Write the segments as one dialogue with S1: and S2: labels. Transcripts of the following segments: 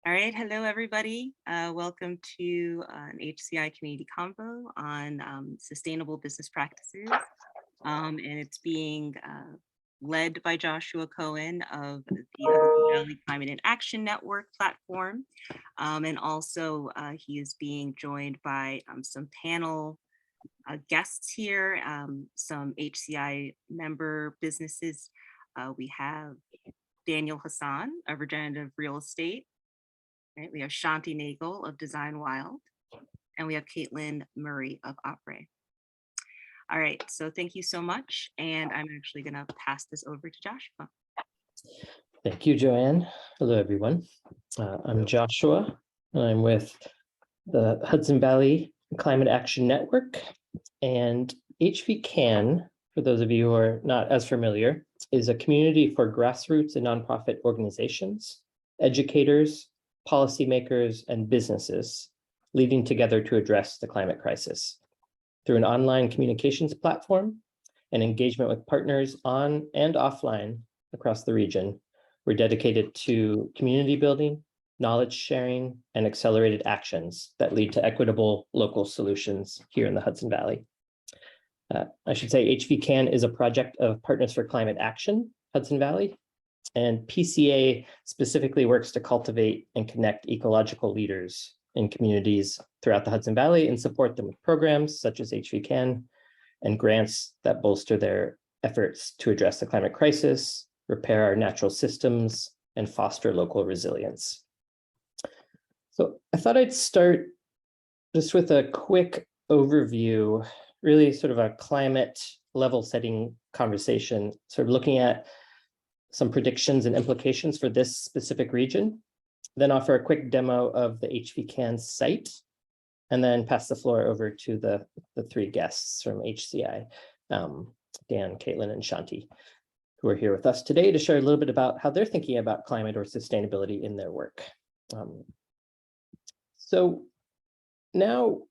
S1: All right, hello everybody. Welcome to an HCI Community Convo on sustainable business practices. And it's being led by Joshua Cohen of the Hudson Valley Climate and Action Network platform. And also he is being joined by some panel guests here, some HCI member businesses. We have Daniel Hassan of Regenerative Real Estate. Right, we have Shanti Nagel of Design Wild, and we have Caitlin Murray of Opry. All right, so thank you so much. And I'm actually going to pass this over to Joshua.
S2: Thank you, Joanne. Hello, everyone. I'm Joshua, and I'm with the Hudson Valley Climate Action Network. And HVCAN, for those of you who are not as familiar, is a community for grassroots and nonprofit organizations, educators, policymakers, and businesses leading together to address the climate crisis. Through an online communications platform and engagement with partners on and offline across the region, we're dedicated to community building, knowledge sharing, and accelerated actions that lead to equitable local solutions here in the Hudson Valley. I should say HVCAN is a project of Partners for Climate Action, Hudson Valley, and PCA specifically works to cultivate and connect ecological leaders in communities throughout the Hudson Valley and support them with programs such as HVCAN and grants that bolster their efforts to address the climate crisis, repair our natural systems, and foster local resilience. So I thought I'd start just with a quick overview, really sort of a climate level setting conversation, sort of looking at some predictions and implications for this specific region, then offer a quick demo of the HVCAN site, and then pass the floor over to the three guests from HCI, Dan, Caitlin, and Shanti, who are here with us today to share a little bit about how they're thinking about climate or sustainability in their work. So now,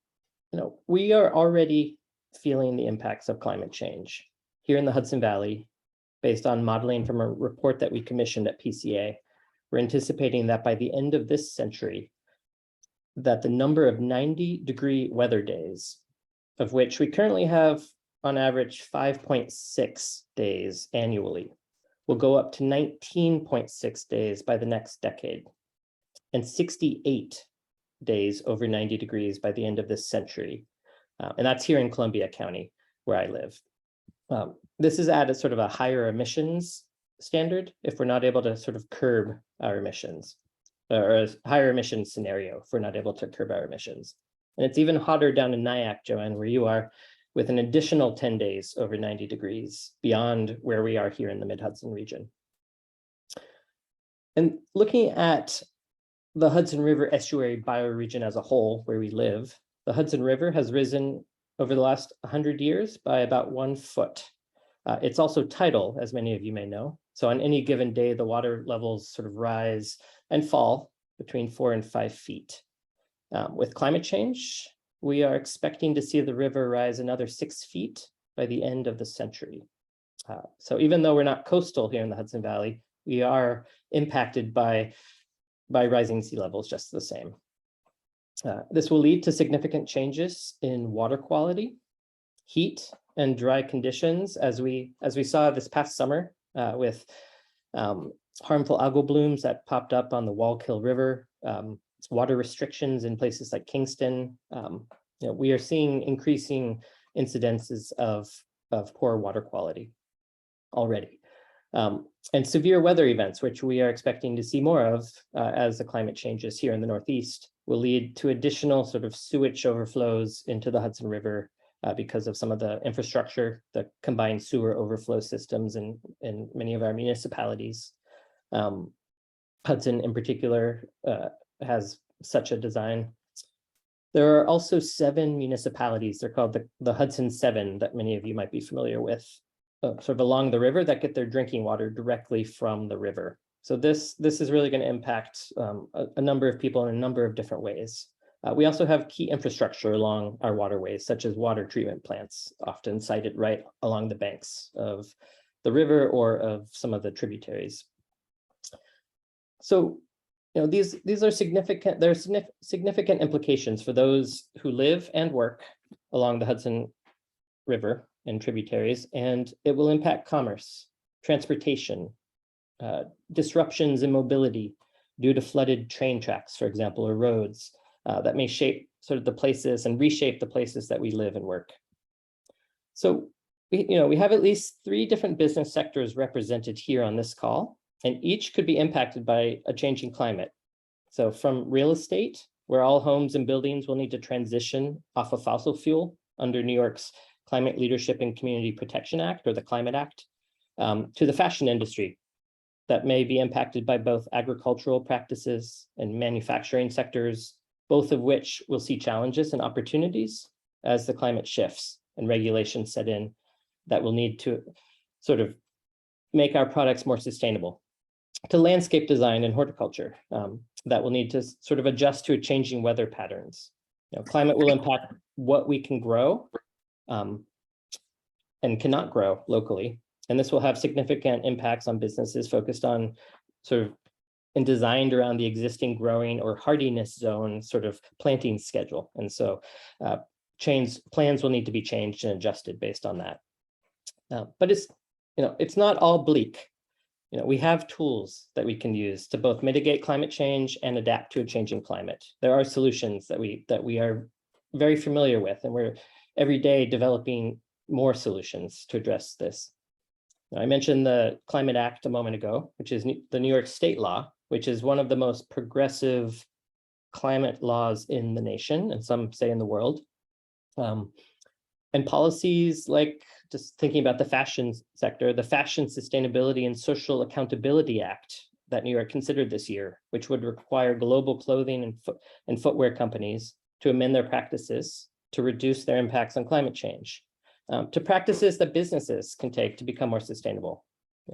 S2: we are already feeling the impacts of climate change here in the Hudson Valley. Based on modeling from a report that we commissioned at PCA, we're anticipating that by the end of this century, that the number of 90-degree weather days, of which we currently have on average 5.6 days annually, will go up to 19.6 days by the next decade, and 68 days over 90 degrees by the end of this century. And that's here in Columbia County, where I live. This is at a sort of a higher emissions standard if we're not able to sort of curb our emissions, or a higher emissions scenario if we're not able to curb our emissions. And it's even hotter down in Nyack, Joanne, where you are, with an additional 10 days over 90 degrees beyond where we are here in the Mid-Hudson region. And looking at the Hudson River estuary bioregion as a whole, where we live, the Hudson River has risen over the last 100 years by about 1 foot. It's also tidal, as many of you may know. So on any given day, the water levels sort of rise and fall between 4 and 5 feet. With climate change, we are expecting to see the river rise another 6 feet by the end of the century. So even though we're not coastal here in the Hudson Valley, we are impacted by rising sea levels just the same. This will lead to significant changes in water quality, heat, and dry conditions, as we saw this past summer with harmful algal blooms that popped up on the Wallkill River, water restrictions in places like Kingston. We are seeing increasing incidences of poor water quality already. And severe weather events, which we are expecting to see more of as the climate changes here in the Northeast, will lead to additional sort of sewage overflows into the Hudson River because of some of the infrastructure, the combined sewer overflow systems in many of our municipalities. Hudson in particular has such a design. There are also 7 municipalities, they're called the Hudson 7, that many of you might be familiar with, sort of along the river, that get their drinking water directly from the river. So this is really going to impact a number of people in a number of different ways. We also have key infrastructure along our waterways, such as water treatment plants, often sited right along the banks of the river or of some of the tributaries. So these are significant. There are significant implications for those who live and work along the Hudson River and tributaries, and it will impact commerce, transportation, disruptions in mobility due to flooded train tracks, for example, or roads that may shape sort of the places and reshape the places that we live and work. So we have at least 3 different business sectors represented here on this call, and each could be impacted by a changing climate. So from real estate, where all homes and buildings will need to transition off of fossil fuel under New York's Climate Leadership and Community Protection Act, or the Climate Act, to the fashion industry that may be impacted by both agricultural practices and manufacturing sectors, both of which will see challenges and opportunities as the climate shifts and regulations set in that will need to sort of make our products more sustainable. To landscape design and horticulture that will need to sort of adjust to changing weather patterns. Climate will impact what we can grow and cannot grow locally. And this will have significant impacts on businesses focused on sort of and designed around the existing growing or hardiness zone sort of planting schedule. And so plans will need to be changed and adjusted based on that. But it's not all bleak. We have tools that we can use to both mitigate climate change and adapt to a changing climate. There are solutions that we are very familiar with, and we're every day developing more solutions to address this. I mentioned the Climate Act a moment ago, which is the New York state law, which is one of the most progressive climate laws in the nation, and some say in the world. And policies like, just thinking about the fashion sector, the Fashion Sustainability and Social Accountability Act that New York considered this year, which would require global clothing and footwear companies to amend their practices to reduce their impacts on climate change, to practices that businesses can take to become more sustainable.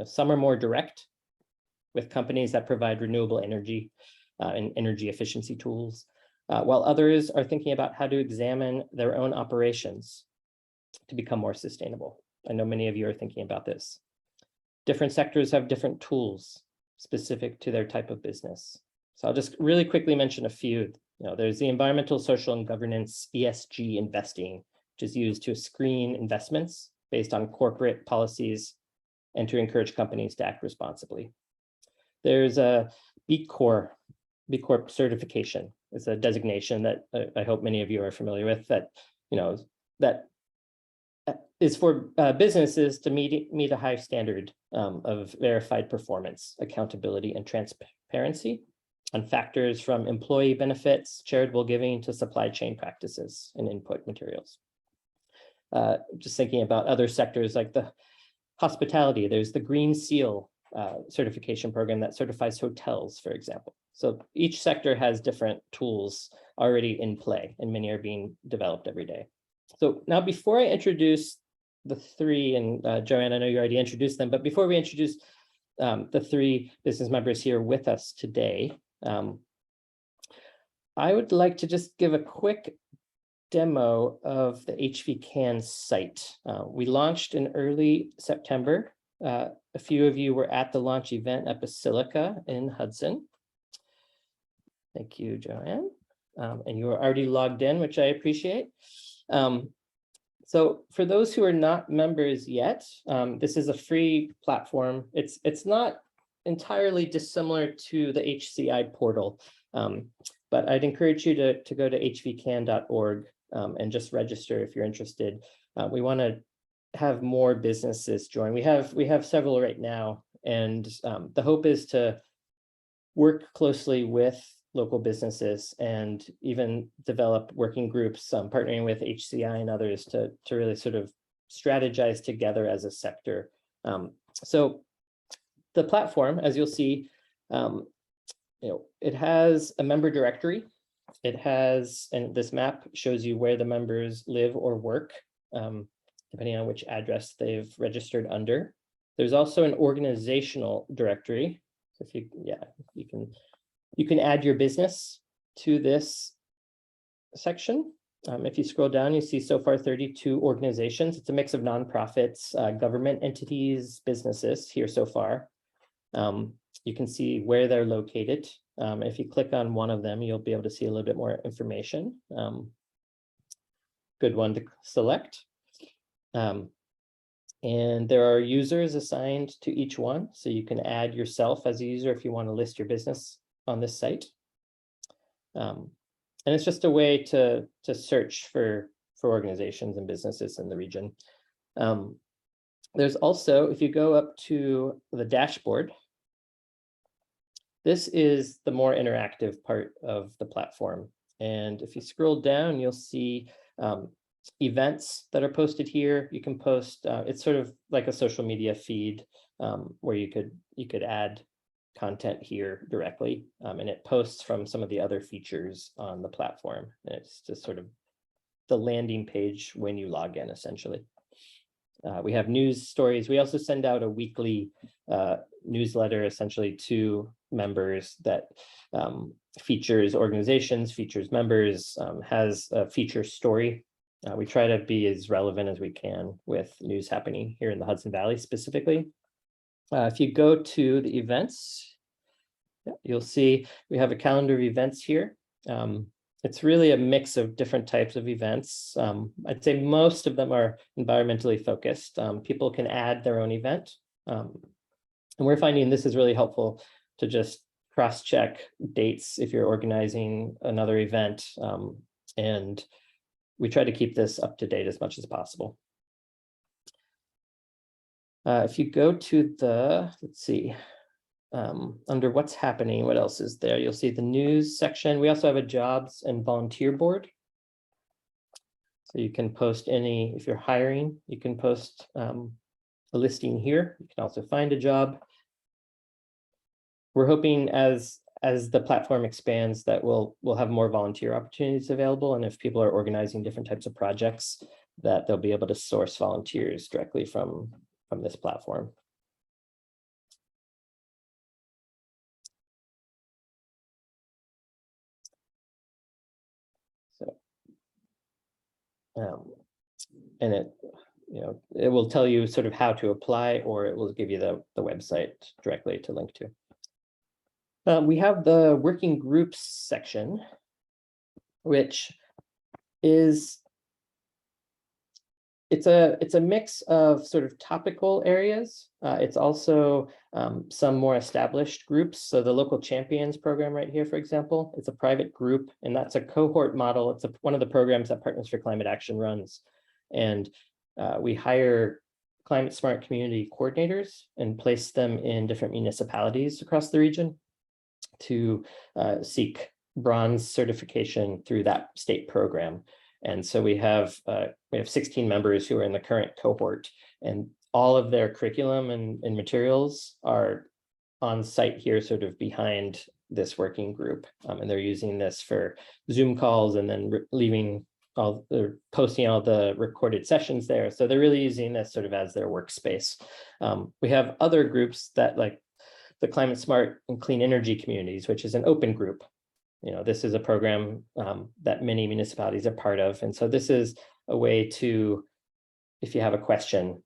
S2: Some are more direct with companies that provide renewable energy and energy efficiency tools, while others are thinking about how to examine their own operations to become more sustainable. I know many of you are thinking about this. Different sectors have different tools specific to their type of business. So I'll just really quickly mention a few. There's the environmental, social, and governance ESG investing, which is used to screen investments based on corporate policies and to encourage companies to act responsibly. There's a B Corp certification. It's a designation that I hope many of you are familiar with, that that is for businesses to meet a high standard of verified performance, accountability, and transparency on factors from employee benefits, charitable giving, to supply chain practices and input materials. Just thinking about other sectors like the hospitality, there's the Green Seal certification program that certifies hotels, for example. So each sector has different tools already in play, and many are being developed every day. So now, before I introduce the 3, and Joanne, I know you already introduced them, but before we introduce the 3 business members here with us today, I would like to just give a quick demo of the HVCAN site. We launched in early September. A few of you were at the launch event at Basilica in Hudson. Thank you, Joanne. And you are already logged in, which I appreciate. So for those who are not members yet, this is a free platform. It's not entirely dissimilar to the HCI portal, but I'd encourage you to go to hvcan.org and just register if you're interested. We want to have more businesses join. We have several right now, and the hope is to work closely with local businesses and even develop working groups, partnering with HCI and others to really sort of strategize together as a sector. So the platform, as you'll see, it has a member directory. It has, and this map shows you where the members live or work, depending on which address they've registered under. There's also an organizational directory. So if you can add your business to this section. If you scroll down, you see so far 32 organizations. It's a mix of nonprofits, government entities, businesses here so far. You can see where they're located. If you click on one of them, you'll be able to see a little bit more information. Good one to select. And there are users assigned to each one. So you can add yourself as a user if you want to list your business on this site. And it's just a way to search for organizations and businesses in the region. There's also, if you go up to the dashboard, this is the more interactive part of the platform. And if you scroll down, you'll see events that are posted here. You can post, it's sort of like a social media feed where you could add content here directly, and it posts from some of the other features on the platform. And it's just sort of the landing page when you log in, essentially. We have news stories. We also send out a weekly newsletter, essentially, to members that features organizations, features members, has a feature story. We try to be as relevant as we can with news happening here in the Hudson Valley specifically. If you go to the events, you'll see we have a calendar of events here. It's really a mix of different types of events. I'd say most of them are environmentally focused. People can add their own event. And we're finding this is really helpful to just cross-check dates if you're organizing another event. And we try to keep this up to date as much as possible. If you go to the, let's see, under what's happening, what else is there? You'll see the news section. We also have a jobs and volunteer board. So you can post any, if you're hiring, you can post a listing here. You can also find a job. We're hoping as the platform expands that we'll have more volunteer opportunities available. And if people are organizing different types of projects, that they'll be able to source volunteers directly from this platform. And it will tell you sort of how to apply, or it will give you the website directly to link to. We have the working groups section, which is, it's a mix of sort of topical areas. It's also some more established groups. So the local champions program right here, for example, it's a private group, and that's a cohort model. It's one of the programs that Partners for Climate Action runs. And we hire climate smart community coordinators and place them in different municipalities across the region to seek bronze certification through that state program. And so we have 16 members who are in the current cohort, and all of their curriculum and materials are on site here, sort of behind this working group. And they're using this for Zoom calls and then posting all the recorded sessions there. So they're really using this sort of as their workspace. We have other groups that, like the Climate Smart and Clean Energy Communities, which is an open group. This is a program that many municipalities are part of. And so this is a way to, if you have a question,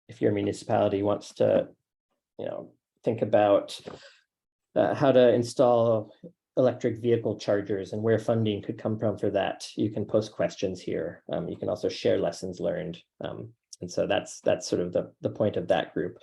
S2: if your municipality wants to, think about how to install electric vehicle chargers and where funding could come from for that, you can post questions here. You can also share lessons learned. And so that's sort of the point of that group.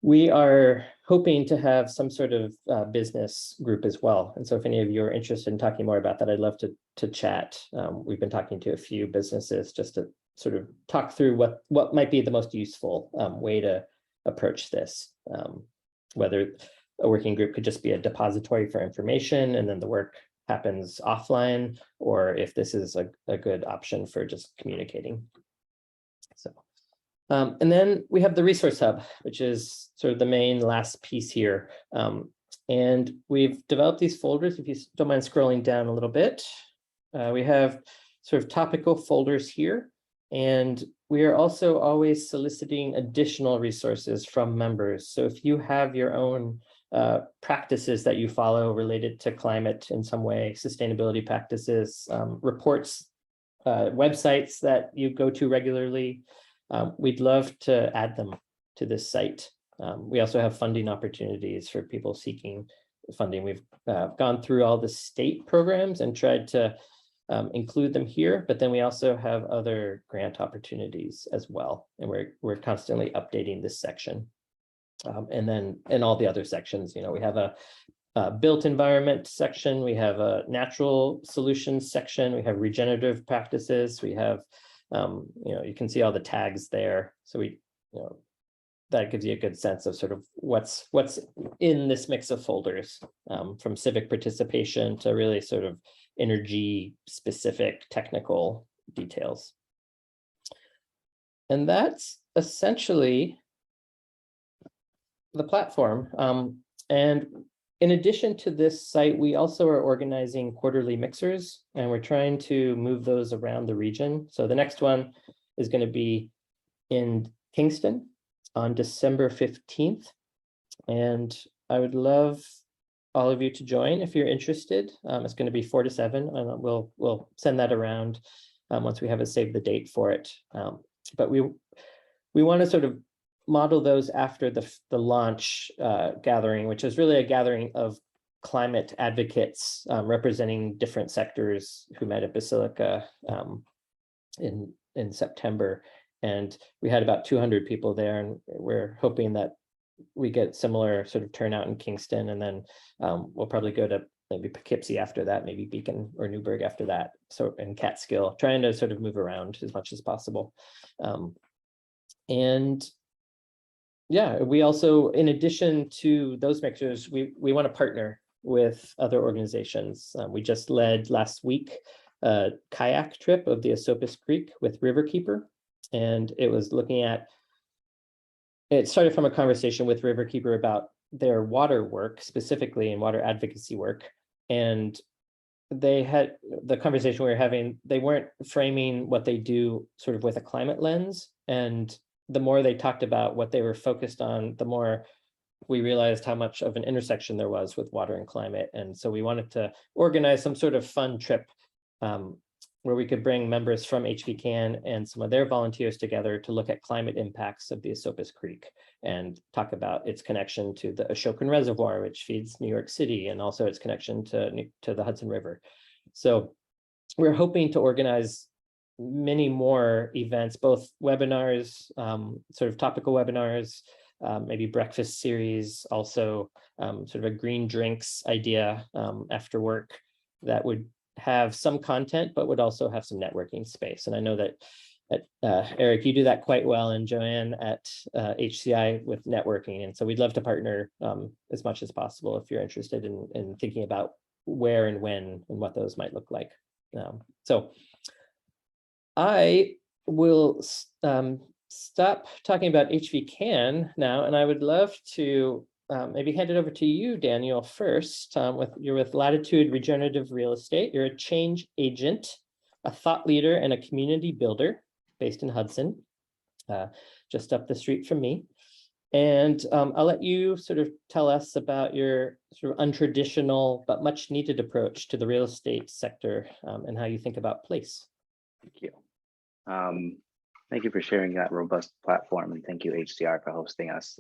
S2: We are hoping to have some sort of business group as well. And so if any of you are interested in talking more about that, I'd love to chat. We've been talking to a few businesses just to sort of talk through what might be the most useful way to approach this. Whether a working group could just be a depository for information and then the work happens offline, or if this is a good option for just communicating. So. And then we have the resource hub, which is sort of the main last piece here. And we've developed these folders. If you don't mind scrolling down a little bit, we have sort of topical folders here. And we are also always soliciting additional resources from members. So if you have your own practices that you follow related to climate in some way, sustainability practices, reports, websites that you go to regularly, we'd love to add them to this site. We also have funding opportunities for people seeking funding. We've gone through all the state programs and tried to include them here, but then we also have other grant opportunities as well. And we're constantly updating this section. And then in all the other sections, we have a built environment section, we have a natural solutions section, we have regenerative practices, we have, you can see all the tags there. So that gives you a good sense of sort of what's in this mix of folders, from civic participation to really sort of energy specific technical details. And that's essentially the platform. And in addition to this site, we also are organizing quarterly mixers, and we're trying to move those around the region. So the next one is going to be in Kingston on December 15th. And I would love all of you to join if you're interested. It's going to be 4 to 7, and we'll send that around once we have a save the date for it. But we want to sort of model those after the launch gathering, which is really a gathering of climate advocates representing different sectors who met at Basilica in September. And we had about 200 people there, and we're hoping that we get similar sort of turnout in Kingston, and then we'll probably go to maybe Poughkeepsie after that, maybe Beacon or Newburgh after that, so in Catskill, trying to sort of move around as much as possible. And yeah, we also, in addition to those mixers, we want to partner with other organizations. We just led last week a kayak trip of the Esopus Creek with Riverkeeper, and it was looking at, it started from a conversation with Riverkeeper about their water work, specifically in water advocacy work. And they had the conversation we were having, they weren't framing what they do sort of with a climate lens. And the more they talked about what they were focused on, the more we realized how much of an intersection there was with water and climate. And so we wanted to organize some sort of fun trip where we could bring members from HVCAN and some of their volunteers together to look at climate impacts of the Esopus Creek and talk about its connection to the Ashokan Reservoir, which feeds New York City, and also its connection to the Hudson River. So we're hoping to organize many more events, both webinars, sort of topical webinars, maybe breakfast series, also sort of a green drinks idea after work that would have some content, but would also have some networking space. And I know that Eric, you do that quite well, and Joanne at HCI with networking. And so we'd love to partner as much as possible if you're interested in thinking about where and when and what those might look like. So I will stop talking about HVCAN now, and I would love to maybe hand it over to you, Daniel, first. You're with Latitude Regenerative Real Estate. You're a change agent, a thought leader, and a community builder based in Hudson, just up the street from me. And I'll let you sort of tell us about your sort of untraditional but much needed approach to the real estate sector and how you think about place.
S3: Thank you. Thank you for sharing that robust platform, and thank you HCI for hosting us.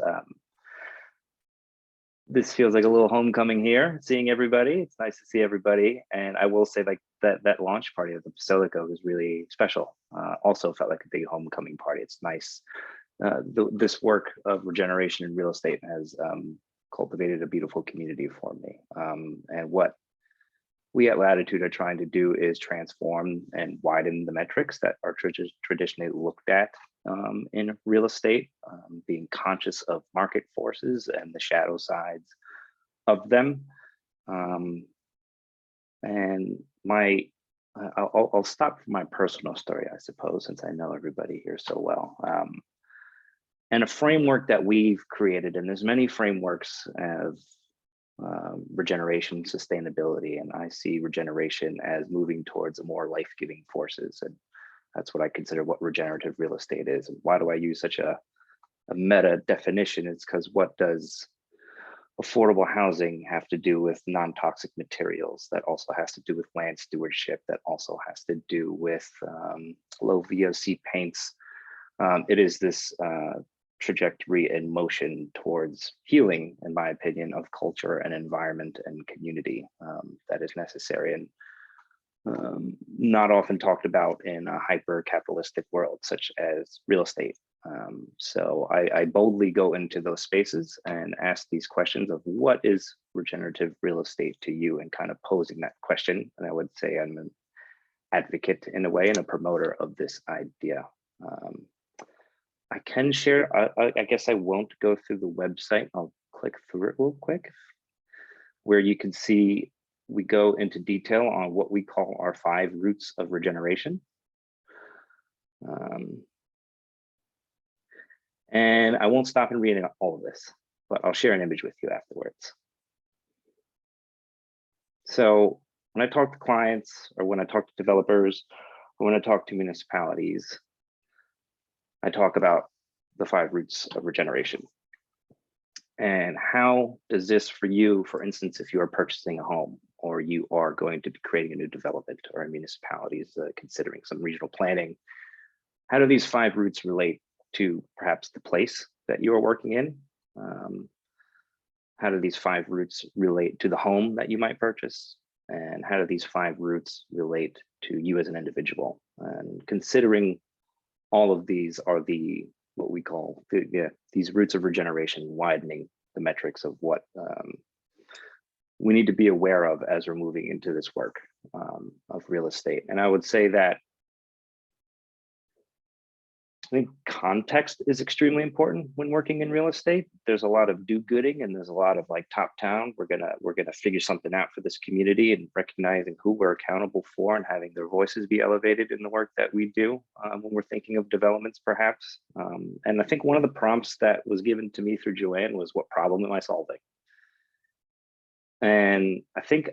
S3: This feels like a little homecoming here, seeing everybody. It's nice to see everybody. And I will say, like, that launch party at the Basilica was really special. Also felt like a big homecoming party. It's nice. This work of regeneration in real estate has cultivated a beautiful community for me. And what we at Latitude are trying to do is transform and widen the metrics that are traditionally looked at in real estate, being conscious of market forces and the shadow sides of them. And I'll stop for my personal story, I suppose, since I know everybody here so well. And a framework that we've created, and there's many frameworks of regeneration, sustainability, and I see regeneration as moving towards a more life-giving forces, and that's what I consider what regenerative real estate is. And why do I use such a meta definition? It's because what does affordable housing have to do with non-toxic materials? That also has to do with land stewardship. That also has to do with low VOC paints. It is this trajectory and motion towards healing, in my opinion, of culture and environment and community that is necessary and not often talked about in a hyper-capitalistic world such as real estate. So I boldly go into those spaces and ask these questions of what is regenerative real estate to you, and kind of posing that question. And I would say I'm an advocate in a way and a promoter of this idea. I can share, I guess I won't go through the website. I'll click through it real quick, where you can see we go into detail on what we call our 5 roots of regeneration. And I won't stop and read all of this, but I'll share an image with you afterwards. So when I talk to clients, or when I talk to developers, or when I talk to municipalities, I talk about the 5 roots of regeneration. And how does this for you, for instance, if you are purchasing a home, or you are going to be creating a new development, or a municipality is considering some regional planning, how do these 5 roots relate to perhaps the place that you are working in? How do these 5 roots relate to the home that you might purchase? And how do these 5 roots relate to you as an individual? And considering all of these are what we call these roots of regeneration, widening the metrics of what we need to be aware of as we're moving into this work of real estate. And I would say that I think context is extremely important when working in real estate. There's a lot of do-gooding, and there's a lot of like top down. We're gonna figure something out for this community, and recognizing who we're accountable for, and having their voices be elevated in the work that we do when we're thinking of developments, perhaps. And I think one of the prompts that was given to me through Joanne was, what problem am I solving? And I think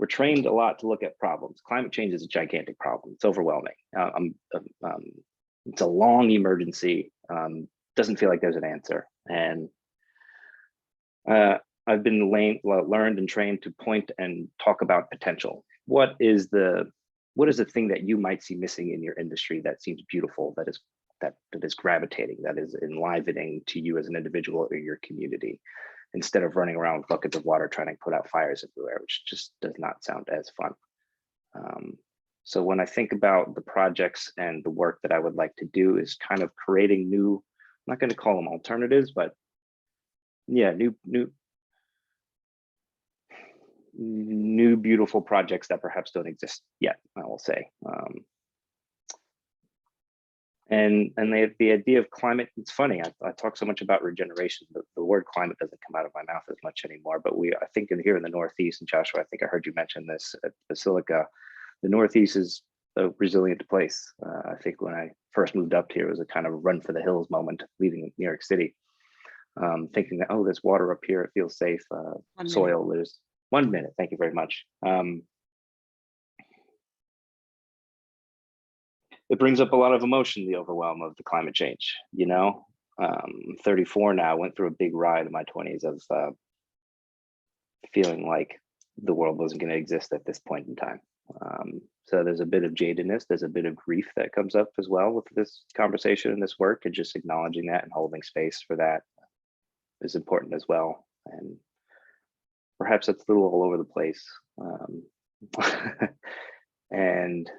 S3: we're trained a lot to look at problems. Climate change is a gigantic problem. It's overwhelming. It's a long emergency. Doesn't feel like there's an answer. And I've been learned and trained to point and talk about potential. What is the thing that you might see missing in your industry that seems beautiful, that is gravitating, that is enlivening to you as an individual or your community, instead of running around with buckets of water trying to put out fires everywhere, which just does not sound as fun. So when I think about the projects and the work that I would like to do, is kind of creating new, I'm not going to call them alternatives, but yeah, new beautiful projects that perhaps don't exist yet, I will say. And the idea of climate, it's funny, I talk so much about regeneration, but the word climate doesn't come out of my mouth as much anymore. But I think here in the Northeast, and Joshua, I think I heard you mention this at Basilica, the Northeast is a resilient place. I think when I first moved up here, it was a kind of run for the hills moment, leaving New York City, thinking that, oh, there's water up here, it feels safe, soil, there's 1 minute, thank you very much. It brings up a lot of emotion, the overwhelm of the climate change, you know? 34 now, went through a big ride in my 20s of feeling like the world wasn't going to exist at this point in time. So there's a bit of jadedness, there's a bit of grief that comes up as well with this conversation and this work, and just acknowledging that and holding space for that is important as well. And perhaps it's a little all over the place. And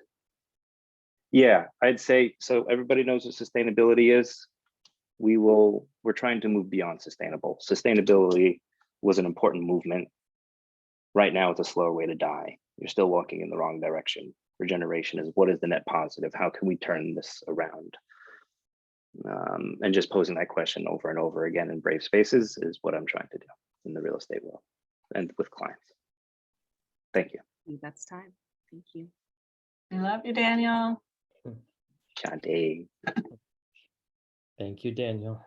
S3: yeah, I'd say, so everybody knows what sustainability is. We're trying to move beyond sustainable. Sustainability was an important movement. Right now, it's a slower way to die. You're still walking in the wrong direction. Regeneration is, what is the net positive? How can we turn this around? And just posing that question over and over again in brave spaces is what I'm trying to do in the real estate world and with clients. Thank you.
S1: That's time. Thank you.
S4: I love you, Daniel.
S3: Chante.
S2: Thank you, Daniel.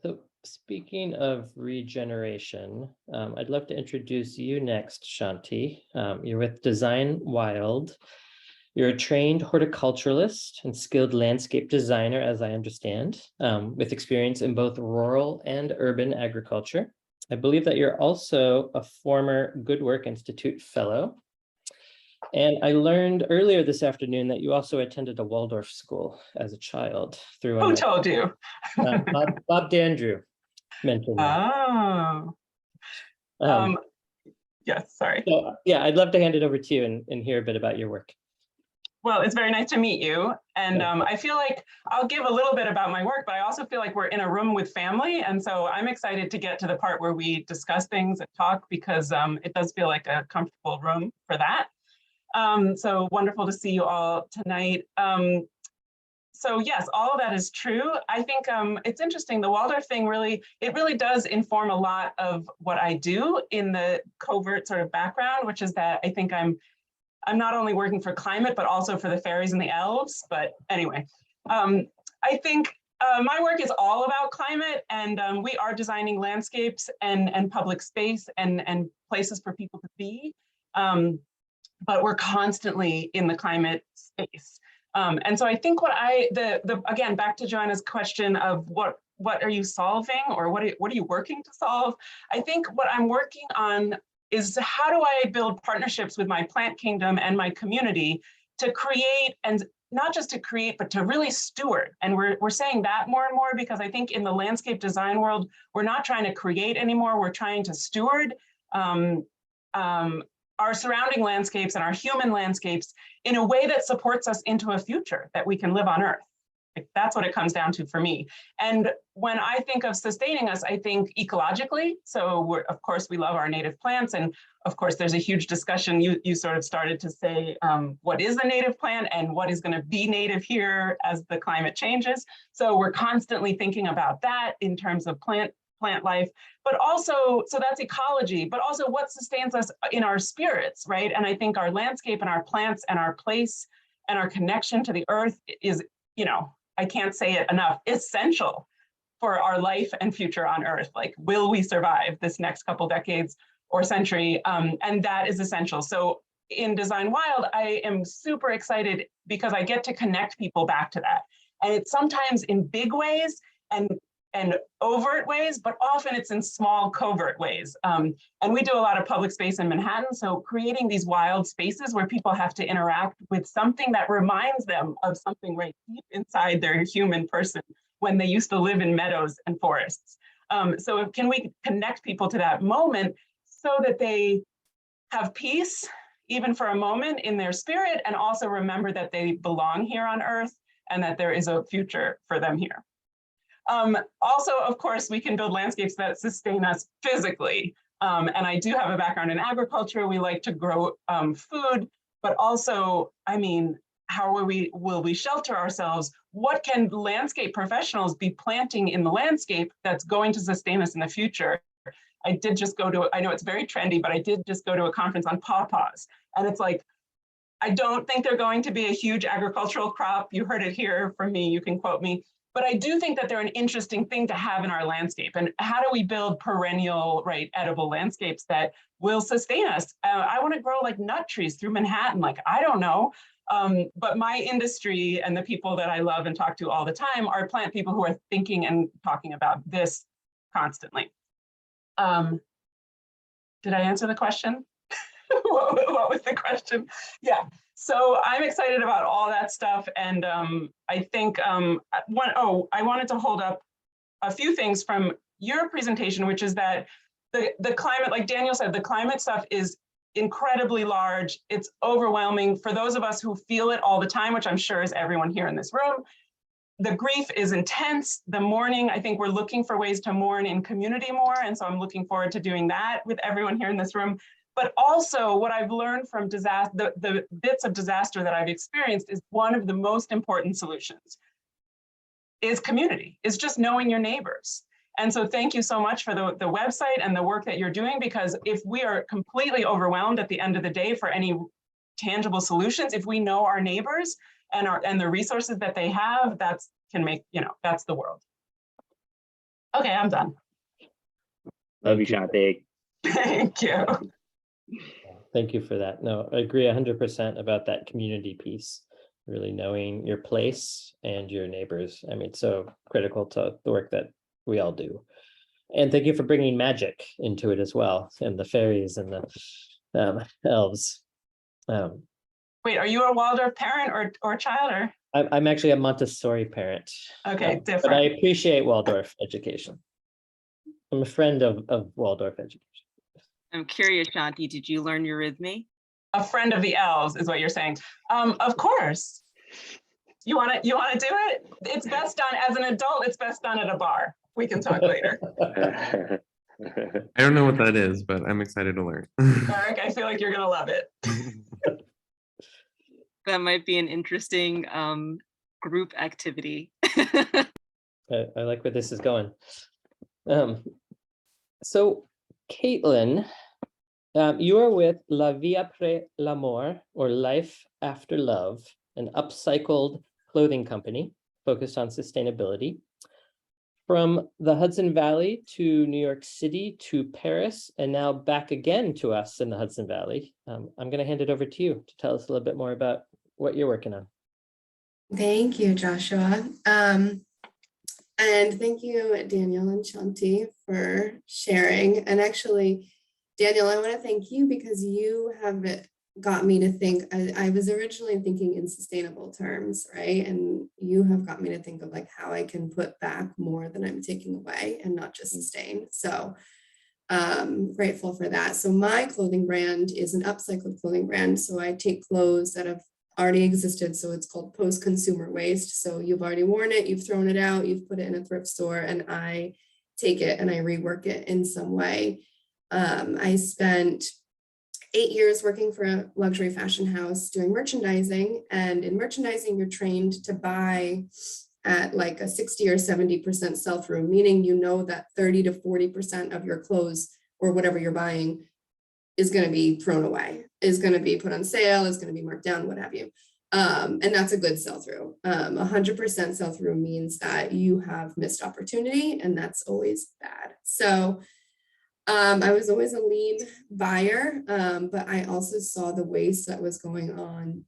S2: So speaking of regeneration, I'd love to introduce you next, Shanti. You're with Design Wild. You're a trained horticulturalist and skilled landscape designer, as I understand, with experience in both rural and urban agriculture. I believe that you're also a former Good Work Institute fellow. And I learned earlier this afternoon that you also attended a Waldorf school as a child through
S4: Who told you?
S2: Bob Dandrew mentioned that.
S4: Oh,
S2: Um,
S4: yes, sorry.
S2: so yeah, I'd love to hand it over to you and hear a bit about your work.
S4: Well, it's very nice to meet you. And I feel like I'll give a little bit about my work, but I also feel like we're in a room with family. And so I'm excited to get to the part where we discuss things and talk because it does feel like a comfortable room for that. So wonderful to see you all tonight. So yes, all of that is true. I think it's interesting. The Waldorf thing really does inform a lot of what I do in the covert sort of background, which is that I think I'm not only working for climate, but also for the fairies and the elves. But anyway, I think my work is all about climate, and we are designing landscapes and public space and places for people to be. But we're constantly in the climate space. And so I think what again, back to Joanna's question of what are you solving or what are you working to solve? I think what I'm working on is how do I build partnerships with my plant kingdom and my community to create, and not just to create, but to really steward. And we're saying that more and more because I think in the landscape design world, we're not trying to create anymore, we're trying to steward our surrounding landscapes and our human landscapes in a way that supports us into a future that we can live on Earth. Like, that's what it comes down to for me. And when I think of sustaining us, I think ecologically. So of course, we love our native plants. And of course, there's a huge discussion. You sort of started to say, what is a native plant and what is going to be native here as the climate changes. So we're constantly thinking about that in terms of plant life, but also, so that's ecology, but also what sustains us in our spirits, right? And I think our landscape and our plants and our place and our connection to the earth is, I can't say it enough, essential for our life and future on Earth. Like, will we survive this next couple decades or century? And that is essential. So in Design Wild, I am super excited because I get to connect people back to that. And it's sometimes in big ways and overt ways, but often it's in small covert ways. And we do a lot of public space in Manhattan. So creating these wild spaces where people have to interact with something that reminds them of something right deep inside their human person when they used to live in meadows and forests. So can we connect people to that moment so that they have peace, even for a moment, in their spirit, and also remember that they belong here on Earth and that there is a future for them here. Also, of course, we can build landscapes that sustain us physically. And I do have a background in agriculture. We like to grow food, but also, I mean, how will we shelter ourselves? What can landscape professionals be planting in the landscape that's going to sustain us in the future? I did just go to, I know it's very trendy, but I did just go to a conference on pawpaws. And it's like, I don't think they're going to be a huge agricultural crop. You heard it here from me, you can quote me. But I do think that they're an interesting thing to have in our landscape. And how do we build perennial, right, edible landscapes that will sustain us? I want to grow like nut trees through Manhattan. Like, I don't know. But my industry and the people that I love and talk to all the time are plant people who are thinking and talking about this constantly. Did I answer the question? What was the question? Yeah. So I'm excited about all that stuff. And I think, I wanted to hold up a few things from your presentation, which is that the climate, like Daniel said, the climate stuff is incredibly large. It's overwhelming for those of us who feel it all the time, which I'm sure is everyone here in this room. The grief is intense. The mourning, I think we're looking for ways to mourn in community more. And so I'm looking forward to doing that with everyone here in this room. But also what I've learned from disaster, the bits of disaster that I've experienced is one of the most important solutions is community, is just knowing your neighbors. And so thank you so much for the website and the work that you're doing, because if we are completely overwhelmed at the end of the day for any tangible solutions, if we know our neighbors and the resources that they have, that's the world. Okay, I'm done.
S3: Love you, Shanti.
S4: Thank you.
S2: Thank you for that. No, I agree 100% about that community piece, really knowing your place and your neighbors. I mean, so critical to the work that we all do. And thank you for bringing magic into it as well, and the fairies and the elves.
S4: Wait, are you a Waldorf parent or child or?
S2: I'm actually a Montessori parent.
S4: Okay,
S2: But I
S4: different.
S2: appreciate Waldorf education. I'm a friend of Waldorf education.
S1: I'm curious, Shanti, did you learn eurythmy?
S4: A friend of the elves is what you're saying. Of course. You want to do it? It's best done as an adult. It's best done at a bar. We can talk later.
S5: I don't know what that is, but I'm excited to learn.
S4: Eric, I feel like you're going to love it.
S1: That might be an interesting group activity.
S2: I like where this is going. So, Caitlin, you are with La Vie Après l'Amour, or Life After Love, an upcycled clothing company focused on sustainability. From the Hudson Valley to New York City to Paris, and now back again to us in the Hudson Valley. I'm going to hand it over to you to tell us a little bit more about what you're working on.
S6: Thank you, Joshua. And thank you, Daniel and Shanti, for sharing. And actually, Daniel, I want to thank you because you have got me to think, I was originally thinking in sustainable terms, right? And you have got me to think of like how I can put back more than I'm taking away and not just sustain. So grateful for that. So my clothing brand is an upcycled clothing brand. So I take clothes that have already existed. So it's called post-consumer waste. So you've already worn it, you've thrown it out, you've put it in a thrift store, and I take it and I rework it in some way. I spent 8 years working for a luxury fashion house doing merchandising. And in merchandising, you're trained to buy at like a 60 or 70% sell-through, meaning you know that 30 to 40% of your clothes or whatever you're buying is going to be thrown away, is going to be put on sale, is going to be marked down, what have you. And that's a good sell-through. 100% sell-through means that you have missed opportunity, and that's always bad. So I was always a lean buyer, but I also saw the waste that was going on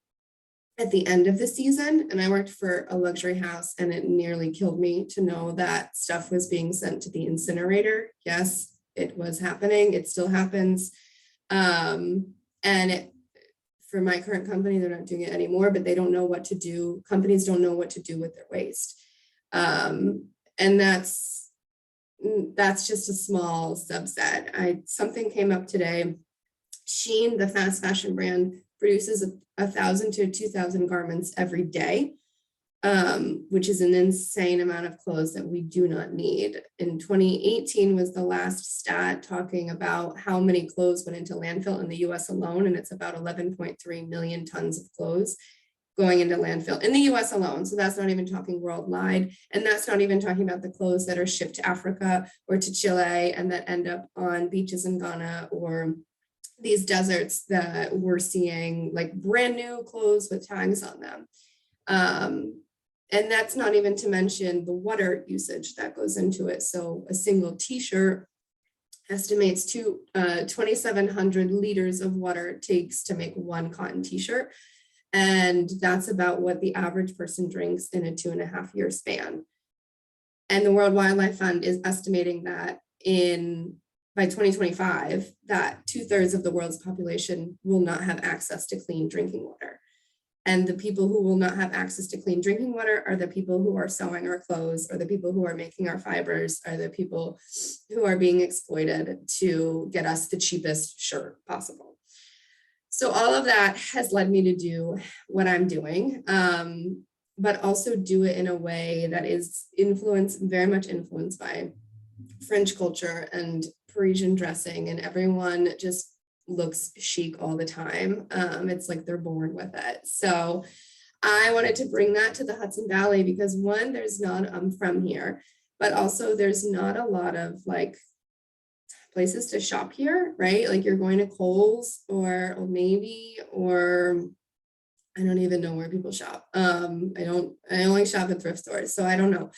S6: at the end of the season. And I worked for a luxury house, and it nearly killed me to know that stuff was being sent to the incinerator. Yes, it was happening. It still happens. For my current company, they're not doing it anymore, but they don't know what to do. Companies don't know what to do with their waste. And that's just a small subset. Something came up today. Shein, the fast fashion brand, produces 1,000 to 2,000 garments every day, which is an insane amount of clothes that we do not need. In 2018 was the last stat talking about how many clothes went into landfill in the US alone, and it's about 11.3 million tons of clothes going into landfill in the US alone. So that's not even talking worldwide. And that's not even talking about the clothes that are shipped to Africa or to Chile and that end up on beaches in Ghana or these deserts that we're seeing, like brand new clothes with tags on them. And that's not even to mention the water usage that goes into it. So a single t-shirt estimates 2,700 liters of water it takes to make one cotton t-shirt. And that's about what the average person drinks in a 2.5 year span. And the World Wildlife Fund is estimating that by 2025, that 2/3 of the world's population will not have access to clean drinking water. And the people who will not have access to clean drinking water are the people who are sewing our clothes, or the people who are making our fibers, are the people who are being exploited to get us the cheapest shirt possible. So all of that has led me to do what I'm doing, but also do it in a way that is very much influenced by French culture and Parisian dressing, and everyone just looks chic all the time. It's like they're born with it. So I wanted to bring that to the Hudson Valley because one, I'm from here, but also there's not a lot of like places to shop here, right? Like you're going to Kohl's or Old Navy, or I don't even know where people shop. I only shop at thrift stores, so I don't know.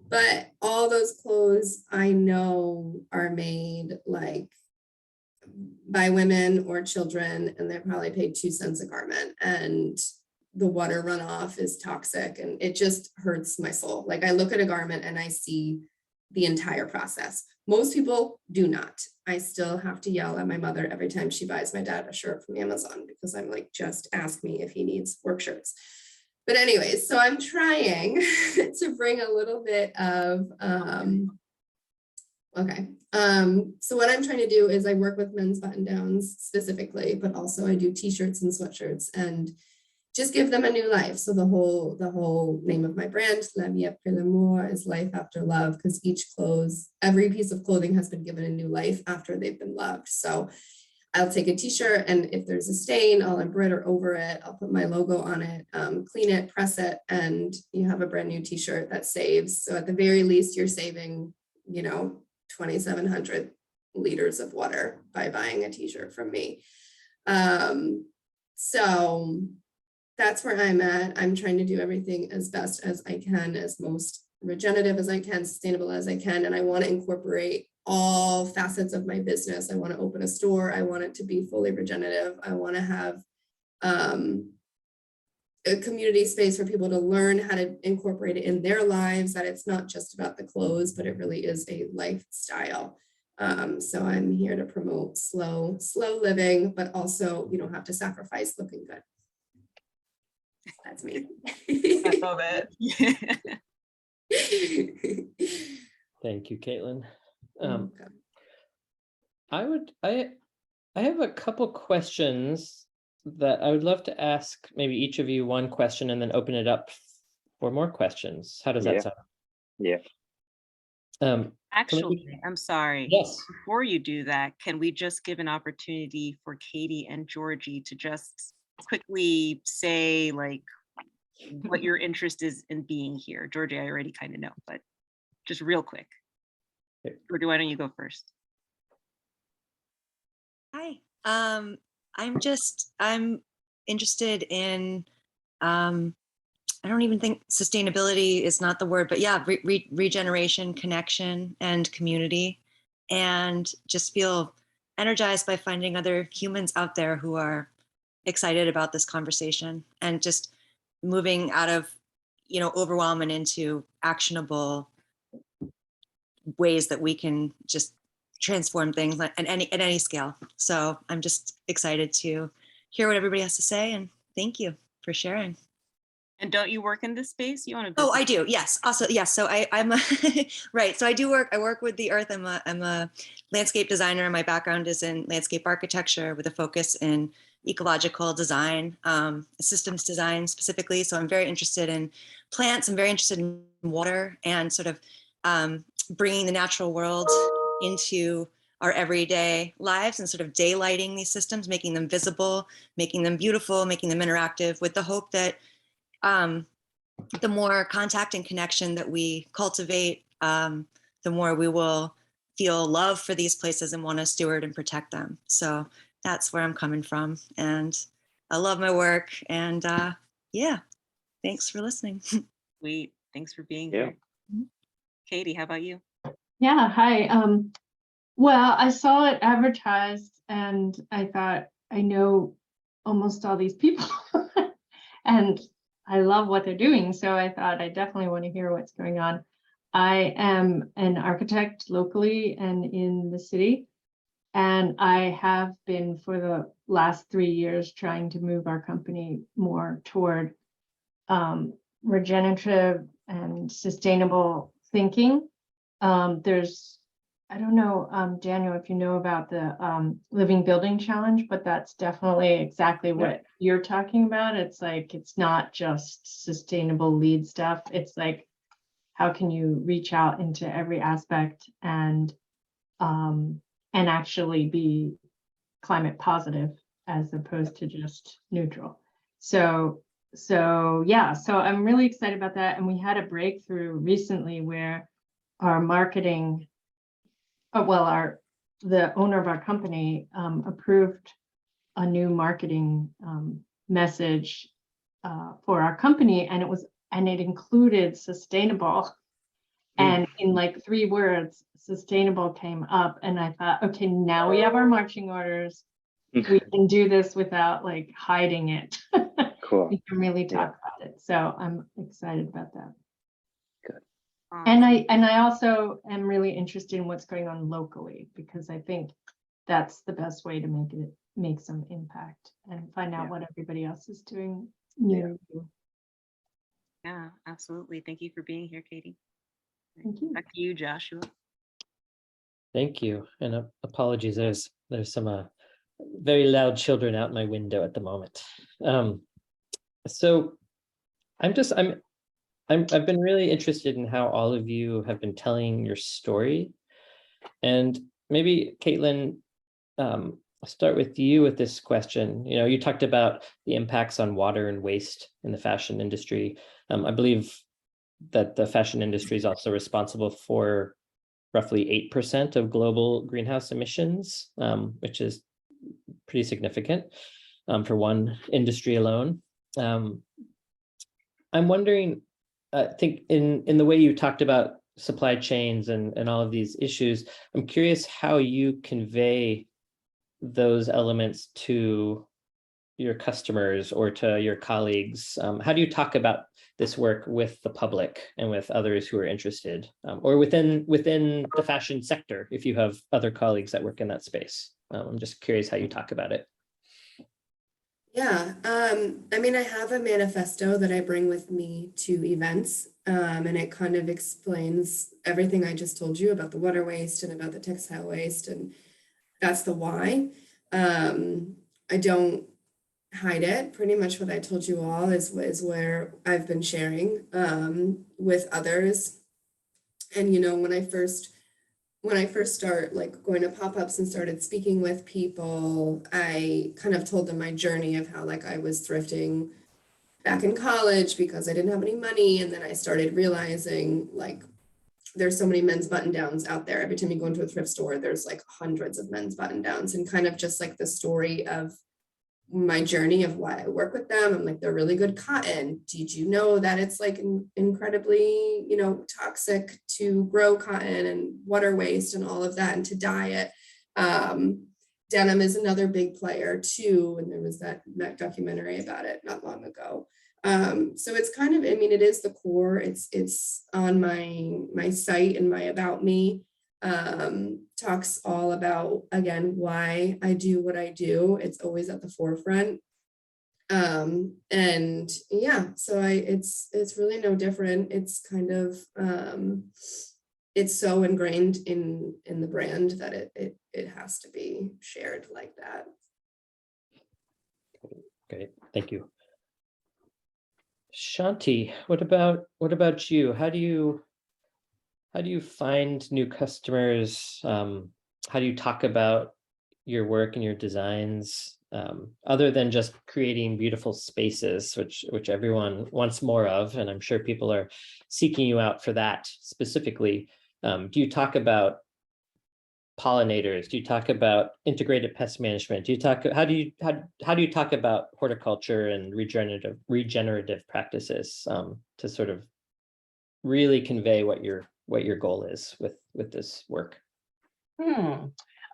S6: But all those clothes I know are made like by women or children, and they're probably paid 2 cents a garment, and the water runoff is toxic, and it just hurts my soul. Like I look at a garment and I see the entire process. Most people do not. I still have to yell at my mother every time she buys my dad a shirt from Amazon, because I'm like, just ask me if he needs work shirts. But anyways, so I'm trying to bring a little bit of, so what I'm trying to do is I work with men's button downs specifically, but also I do t-shirts and sweatshirts and just give them a new life. So the whole name of my brand, La Vie Après l'Amour, is life after love, because every piece of clothing has been given a new life after they've been loved. So I'll take a t-shirt, and if there's a stain, I'll embroider over it. I'll put my logo on it, clean it, press it, and you have a brand new t-shirt that saves. So at the very least, you're saving, 2,700 liters of water by buying a t-shirt from me. So that's where I'm at. I'm trying to do everything as best as I can, as most regenerative as I can, sustainable as I can. And I want to incorporate all facets of my business. I want to open a store. I want it to be fully regenerative. I want to have a community space for people to learn how to incorporate it in their lives, that it's not just about the clothes, but it really is a lifestyle. So I'm here to promote slow living, but also you don't have to sacrifice looking good. That's me.
S4: I love it.
S2: Thank you, Caitlin.
S6: Okay.
S2: I have a couple questions that I would love to ask maybe each of you one question and then open it up for more questions. How does that sound?
S3: Yeah.
S1: Actually, I'm sorry.
S2: Yes.
S1: Before you do that, can we just give an opportunity for Katie and Georgie to just quickly say like what your interest is in being here? Georgie, I already kind of know, but just real quick. Georgie, why don't you go first?
S7: Hi. I'm interested in, I don't even think sustainability is not the word, but yeah, regeneration, connection, and community, and just feel energized by finding other humans out there who are excited about this conversation and just moving out of, overwhelm and into actionable ways that we can just transform things at any scale. So I'm just excited to hear what everybody has to say, and thank you for sharing.
S1: And don't you work in this space? You want to?
S7: Oh, I do. Yes. Also, yes. So I'm right. So I do work. I work with the earth. I'm a landscape designer. My background is in landscape architecture with a focus in ecological design, systems design specifically. So I'm very interested in plants. I'm very interested in water and sort of bringing the natural world into our everyday lives and sort of daylighting these systems, making them visible, making them beautiful, making them interactive, with the hope that the more contact and connection that we cultivate, the more we will feel love for these places and want to steward and protect them. So that's where I'm coming from. And I love my work. And yeah, thanks for listening.
S1: Sweet. Thanks for being
S3: Yeah.
S1: here. Katie, how about you?
S8: Yeah, hi. Well, I saw it advertised and I thought, I know almost all these people and I love what they're doing. So I thought I definitely want to hear what's going on. I am an architect locally and in the city. And I have been for the last 3 years trying to move our company more toward regenerative and sustainable thinking. There's, I don't know, Daniel, if you know about the Living Building Challenge, but that's definitely exactly what you're talking about. It's like, it's not just sustainable lead stuff. It's like, how can you reach out into every aspect and actually be climate positive as opposed to just neutral. So yeah, so I'm really excited about that. And we had a breakthrough recently where our marketing, the owner of our company approved a new marketing message for our company, and it included sustainable. And in like 3 words, sustainable came up, and I thought, okay, now we have our marching orders. We can do this without like hiding it.
S3: Cool.
S8: We can really talk about it. So I'm excited about that.
S3: Good.
S8: And I also am really interested in what's going on locally, because I think that's the best way to make some impact and find out
S3: Yeah.
S8: what everybody else is doing near you.
S1: Yeah, absolutely. Thank you for being here, Katie.
S8: Thank you.
S1: Back to you, Joshua.
S2: Thank you, and apologies. There's some very loud children out my window at the moment. So I've been really interested in how all of you have been telling your story, and maybe Caitlin, I'll start with you with this question. You know, you talked about the impacts on water and waste in the fashion industry. I believe that the fashion industry is also responsible for roughly 8% of global greenhouse emissions, which is pretty significant for one industry alone. I'm wondering, I think in the way you talked about supply chains and all of these issues, I'm curious how you convey those elements to your customers or to your colleagues. How do you talk about this work with the public and with others who are interested, or within the fashion sector, if you have other colleagues that work in that space? I'm just curious how you talk about it.
S6: Yeah, I mean, I have a manifesto that I bring with me to events, and it kind of explains everything I just told you about the water waste and about the textile waste, and that's the why. I don't hide it. Pretty much what I told you all is where I've been sharing with others. And you know, when I first start like going to pop-ups and started speaking with people, I kind of told them my journey of how like I was thrifting back in college because I didn't have any money, and then I started realizing like there's so many men's button downs out there. Every time you go into a thrift store, there's like hundreds of men's button downs, and kind of just like the story of my journey of why I work with them. I'm like, they're really good cotton. Did you know that it's like incredibly, you know, toxic to grow cotton and water waste and all of that and to dye it? Denim is another big player too. And there was that documentary about it not long ago. So it's kind of, I mean, it is the core. It's on my site and my About Me. Talks all about, again, why I do what I do. It's always at the forefront. And yeah, so it's really no different. It's kind of, it's so ingrained in the brand that it has to be shared like that.
S2: Great, thank you. Shanti, what about you? How do you find new customers? How do you talk about your work and your designs, other than just creating beautiful spaces, which everyone wants more of, and I'm sure people are seeking you out for that specifically? Do you talk about pollinators? Do you talk about integrated pest management? How do you talk about horticulture and regenerative practices, to sort of really convey what your goal is with this work?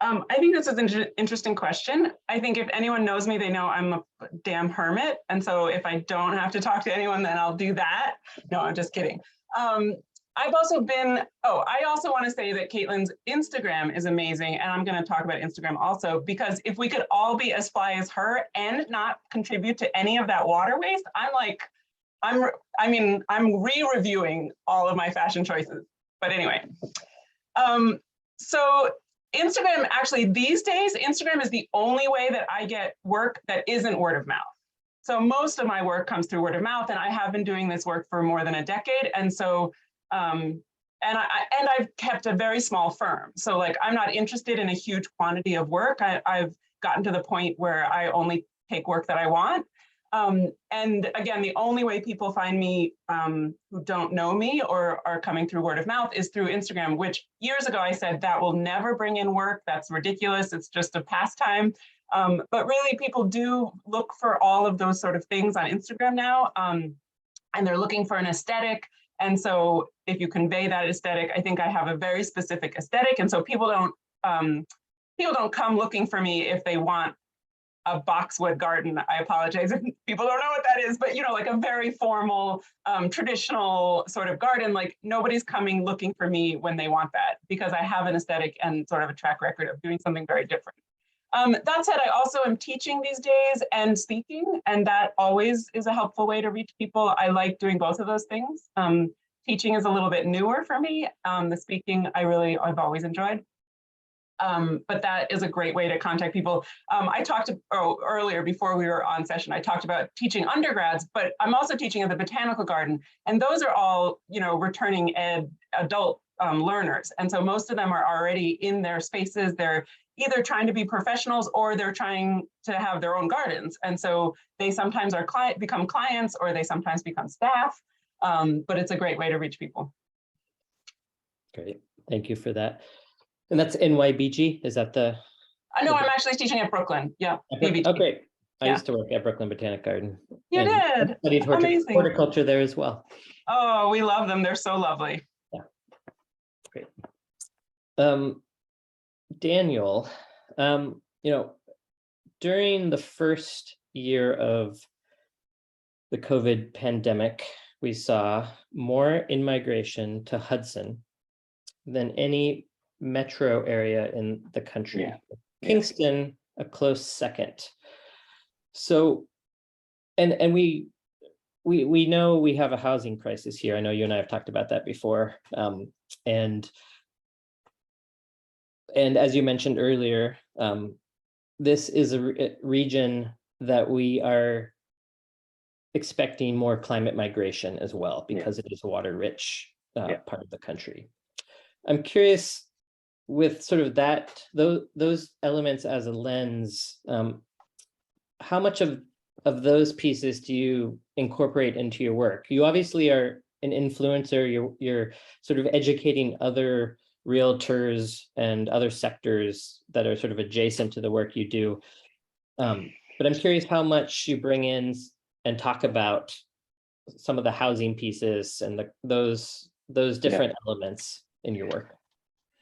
S4: I think this is an interesting question. I think if anyone knows me, they know I'm a damn hermit. And so if I don't have to talk to anyone, then I'll do that. No, I'm just kidding. I've also been, I also want to say that Caitlin's Instagram is amazing. And I'm going to talk about Instagram also, because if we could all be as fly as her and not contribute to any of that water waste, I'm re-reviewing all of my fashion choices. But anyway, so Instagram, actually these days, Instagram is the only way that I get work that isn't word of mouth. So most of my work comes through word of mouth, and I have been doing this work for more than a decade. And so, and I've kept a very small firm. So like, I'm not interested in a huge quantity of work. I've gotten to the point where I only take work that I want. And again, the only way people find me who don't know me or are coming through word of mouth is through Instagram, which years ago I said that will never bring in work. That's ridiculous. It's just a pastime. But really people do look for all of those sort of things on Instagram now. And they're looking for an aesthetic. And so if you convey that aesthetic, I think I have a very specific aesthetic. And so people don't come looking for me if they want a boxwood garden. I apologize if people don't know what that is, but you know, like a very formal, traditional sort of garden. Like nobody's coming looking for me when they want that, because I have an aesthetic and sort of a track record of doing something very different. That said, I also am teaching these days and speaking, and that always is a helpful way to reach people. I like doing both of those things. Teaching is a little bit newer for me. The speaking I've always enjoyed. But that is a great way to contact people. I talked earlier before we were on session, I talked about teaching undergrads, but I'm also teaching at the Botanical Garden. And those are all, you know, returning ed adult learners. And so most of them are already in their spaces. They're either trying to be professionals or they're trying to have their own gardens. And so they sometimes are become clients, or they sometimes become staff. But it's a great way to reach people.
S2: Great, thank you for that. And that's NYBG, is that the?
S4: I know I'm actually teaching at Brooklyn. Yeah.
S2: Oh, great. I
S4: Yeah.
S2: used to work at Brooklyn Botanic Garden.
S4: You
S2: and
S4: did?
S2: I studied
S4: Amazing.
S2: horticulture there as well.
S4: Oh, we love them. They're so lovely.
S2: Yeah, great. Daniel, you know, during the first year of the COVID pandemic, we saw more in-migration to Hudson than any metro area in the country.
S3: Yeah.
S2: Kingston, a close second. So, and we know we have a housing crisis here. I know you and I have talked about that before. And as you mentioned earlier, this is a region that we are expecting more climate migration as well, because it is a water-rich part of the country. I'm curious, with sort of that, those elements as a lens, how much of those pieces do you incorporate into your work? You obviously are an influencer, you're sort of educating other realtors and other sectors that are sort of adjacent to the work you do. But I'm curious how much you bring in and talk about some of the housing pieces and those different elements in your work.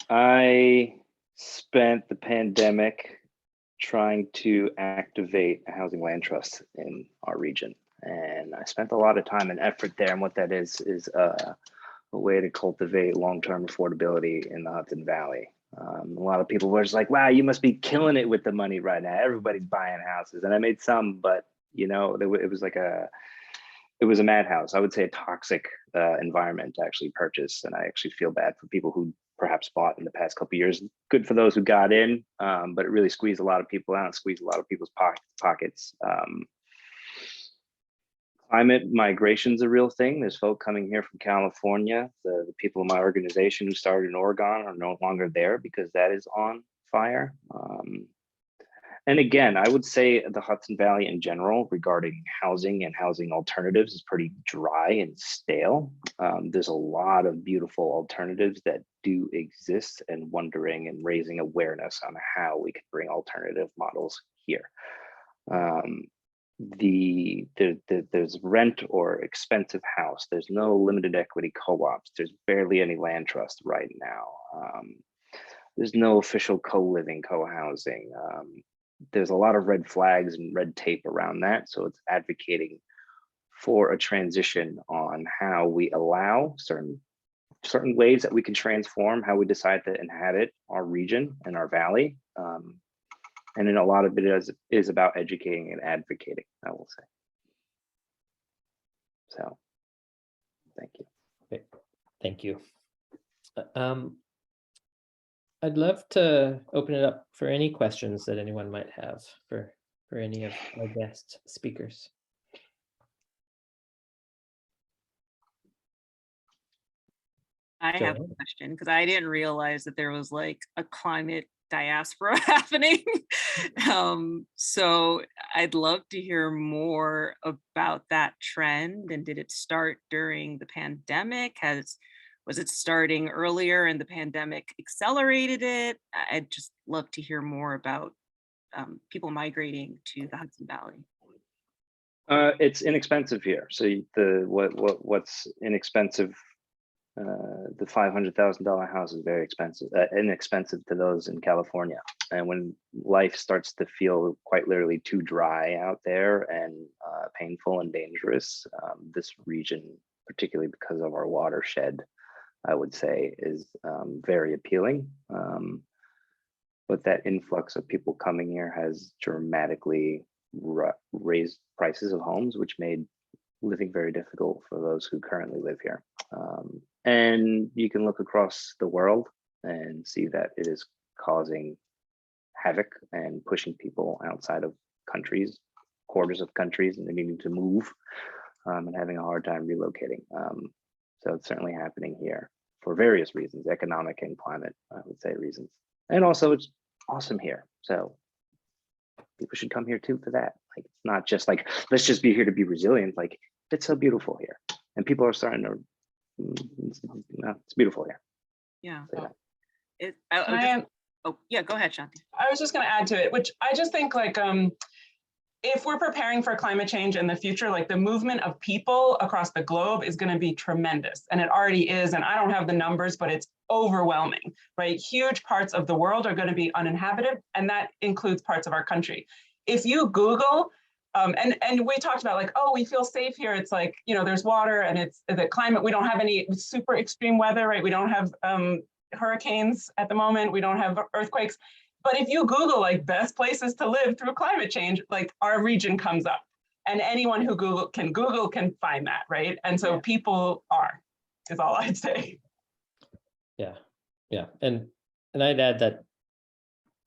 S3: I spent the pandemic trying to activate a housing land trust in our region. And I spent a lot of time and effort there. And what that is a way to cultivate long-term affordability in the Hudson Valley. A lot of people were just like, wow, you must be killing it with the money right now. Everybody's buying houses. And I made some, but you know, it was a madhouse. I would say a toxic environment to actually purchase. And I actually feel bad for people who perhaps bought in the past couple of years. Good for those who got in, but it really squeezed a lot of people out, squeezed a lot of people's pockets. Climate migration is a real thing. There's folk coming here from California. The people in my organization who started in Oregon are no longer there because that is on fire. And again, I would say the Hudson Valley in general regarding housing and housing alternatives is pretty dry and stale. There's a lot of beautiful alternatives that do exist, and wondering and raising awareness on how we could bring alternative models here. There's rent or expensive house. There's no limited equity co-ops. There's barely any land trust right now. There's no official co-living, co-housing. There's a lot of red flags and red tape around that. So it's advocating for a transition on how we allow certain ways that we can transform how we decide to inhabit our region and our valley. And then a lot of it is about educating and advocating, I will say. So, thank you.
S2: Okay. Thank you. I'd love to open it up for any questions that anyone might have for any of our guest speakers.
S1: I have a question because I didn't realize that there was like a climate diaspora happening. So I'd love to hear more about that trend. And did it start during the pandemic? Was it starting earlier and the pandemic accelerated it? I'd just love to hear more about people migrating to the Hudson Valley.
S3: It's inexpensive here. So what's inexpensive the $500,000 house is very expensive, inexpensive to those in California. And when life starts to feel quite literally too dry out there and painful and dangerous, this region, particularly because of our watershed, I would say, is very appealing. But that influx of people coming here has dramatically raised prices of homes, which made living very difficult for those who currently live here. And you can look across the world and see that it is causing havoc and pushing people outside of countries, quarters of countries, and they're needing to move and having a hard time relocating. So it's certainly happening here for various reasons, economic and climate, I would say, reasons. And also it's awesome here. So people should come here too for that. Like, it's not just like, let's just be here to be resilient. Like, it's so beautiful here. And people are starting to, it's beautiful here.
S1: Yeah.
S3: So,
S1: Oh, yeah, go ahead, Shanti.
S4: I was just going to add to it, which I just think like, if we're preparing for climate change in the future, like the movement of people across the globe is going to be tremendous. And it already is. And I don't have the numbers, but it's overwhelming, right? Huge parts of the world are going to be uninhabited. And that includes parts of our country. If you Google, and we talked about like, oh, we feel safe here. It's like, you know, there's water and it's the climate. We don't have any super extreme weather, right? We don't have hurricanes at the moment. We don't have earthquakes. But if you Google like best places to live through climate change, like our region comes up, and anyone who Google can find that, right? And so people is all I'd say.
S2: Yeah, and I'd add that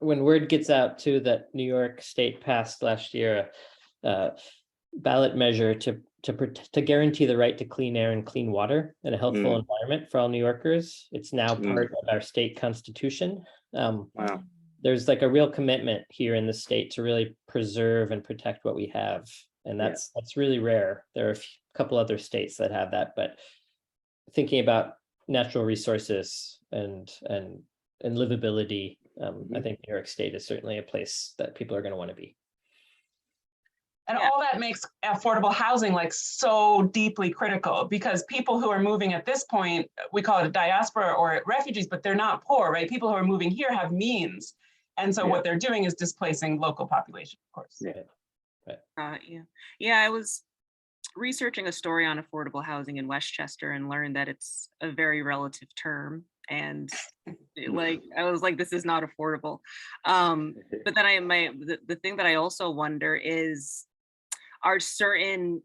S2: when word gets out too that New York State passed last year a ballot measure to guarantee the right to clean air and clean water and a healthful environment for all New Yorkers. It's now part of our state constitution.
S3: wow.
S2: There's like a real commitment here in the state to really preserve and protect what we have. And that's really rare. There are a couple other states that have that, but thinking about natural resources and livability, I think New York State is certainly a place that people are going to want to be.
S4: And all that makes affordable housing like so deeply critical, because people who are moving at this point, we call it a diaspora or refugees, but they're not poor, right? People who are moving here have means. And so what they're doing is displacing local population, of course.
S1: I was researching a story on affordable housing in Westchester and learned that it's a very relative term. And I was like, this is not affordable. But then the thing that I also wonder is, are certain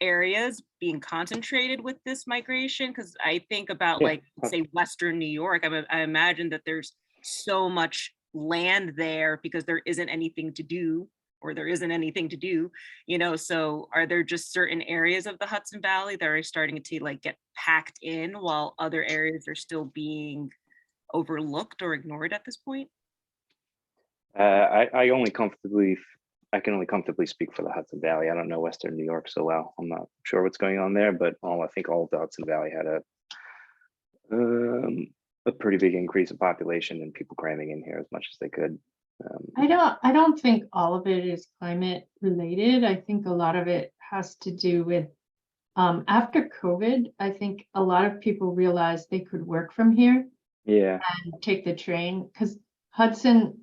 S1: areas being concentrated with this migration? Because I think about like, say, Western New York. I imagine that there's so much land there because there isn't anything to do, you know, so are there just certain areas of the Hudson Valley that are starting to like get packed in while other areas are still being overlooked or ignored at this point?
S3: I can only comfortably speak for the Hudson Valley. I don't know Western New York so well. I'm not sure what's going on there, but I think all of the Hudson Valley had a pretty big increase in population and people cramming in here as much as they could.
S8: I don't think all of it is climate related. I think a lot of it has to do with after COVID, I think a lot of people realized they could work from here and take the train, because Hudson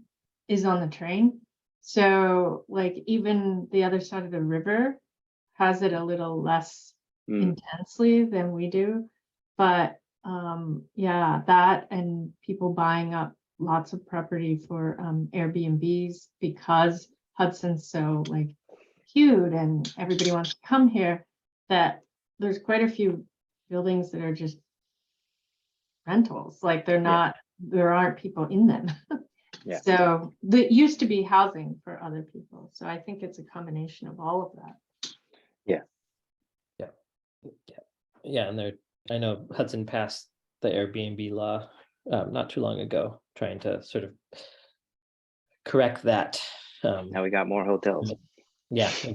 S8: is on the train. So like even the other side of the river has it a little less intensely than we do. But that and people buying up lots of property for Airbnbs because Hudson's so like cute and everybody wants to come here, that there's quite a few buildings that are just rentals. Like there aren't people in them. So that used to be housing for other people. So I think it's a combination of all of that.
S2: And I know Hudson passed the Airbnb law not too long ago, trying to sort of correct that.
S3: Now we got more hotels.
S2: Exactly.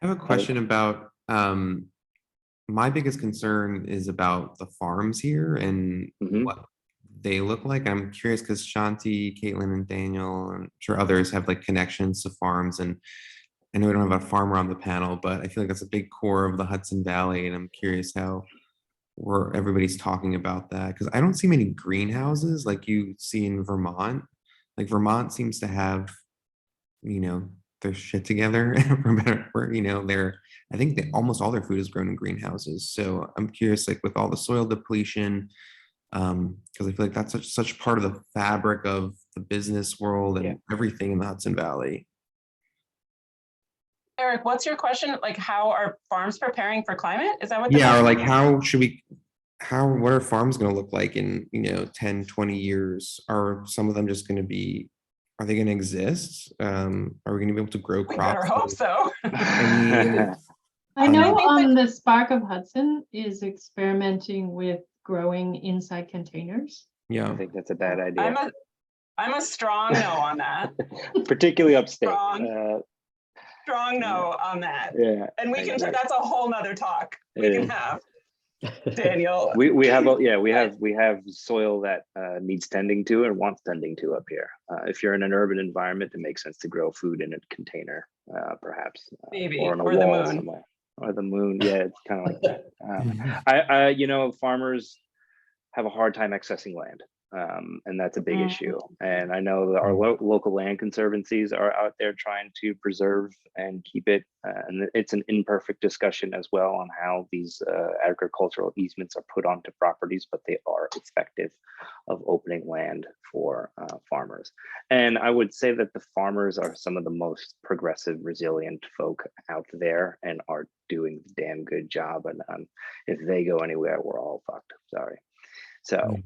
S5: I have a question about my biggest concern is about the farms here and what they look like. I'm curious because Shanti, Caitlin, and Daniel, and I'm sure others have like connections to farms, and I know we don't have a farmer on the panel, but I feel like that's a big core of the Hudson Valley, and I'm curious how where everybody's talking about that, because I don't see many greenhouses like you see in Vermont. Like Vermont seems to have, you know, their shit together for better, for, you know, I think that almost all their food is grown in greenhouses. So I'm curious, like with all the soil depletion, because I feel like that's such part of the fabric of the business world and
S3: Yeah.
S5: everything in the Hudson Valley.
S4: Eric, what's your question? Like, how are farms preparing for climate? Is that what the
S5: Yeah, or
S4: question
S5: like
S4: is?
S5: what are farms going to look like in, you know, 10, 20 years? Are some of them just going to be, are they going to exist? Are we going to be able to grow
S4: We better
S5: crops?
S4: hope so.
S5: I mean,
S8: I know
S4: think that-
S8: the Spark of Hudson is experimenting with growing inside containers.
S5: yeah.
S3: I think that's a bad idea.
S4: I'm a strong no on that.
S3: Particularly upstate.
S4: Strong no on that.
S3: Yeah.
S4: And we can, that's a whole nother talk we
S3: It
S4: can
S3: is.
S4: have, Daniel.
S3: We have soil that needs tending to and wants tending to up here. If you're in an urban environment, it makes sense to grow food in a container, perhaps,
S4: Maybe,
S3: or on a
S4: or the
S3: wall
S4: moon.
S3: somewhere, or the moon. Yeah, it's kind of like that. You know, farmers have a hard time accessing land. And that's a big issue. And I know that our local land conservancies are out there trying to preserve and keep it. And it's an imperfect discussion as well on how these agricultural easements are put onto properties, but they are effective of opening land for farmers. And I would say that the farmers are some of the most progressive, resilient folk out there and are doing a damn good job. And if they go anywhere, we're all fucked. Sorry. So,